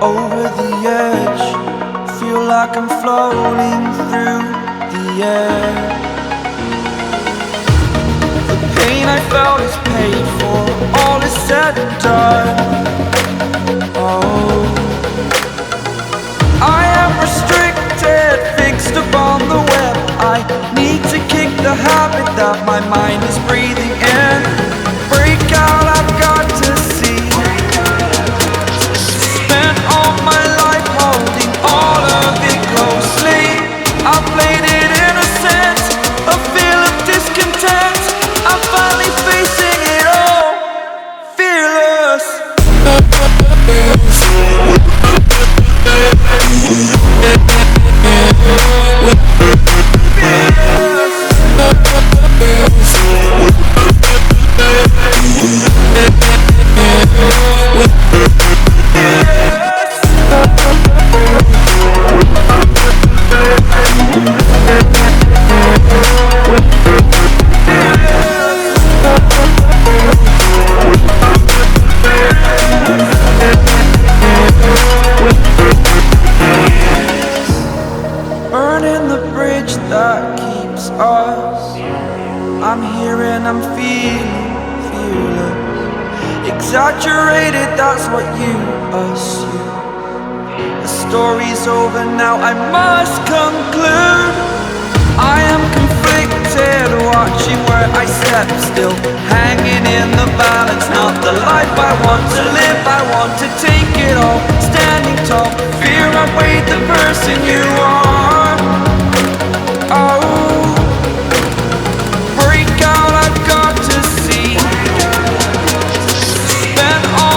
Over the edge, feel like I'm floating through the air. The pain I felt is paid for, all is said and done. Oh, I am restricted, fixed upon the web. I need to kick the habit that my mind is breathing in. Break out, I've got to see. Spent all my life holding all of it closely. I played it innocent, a feel of discontent. I'm finally facing it all, fearless. Burning the bridge that keeps us. I'm here and I'm feeling fearless. Exaggerated, that's what you assume. The story's over now, I must conclude.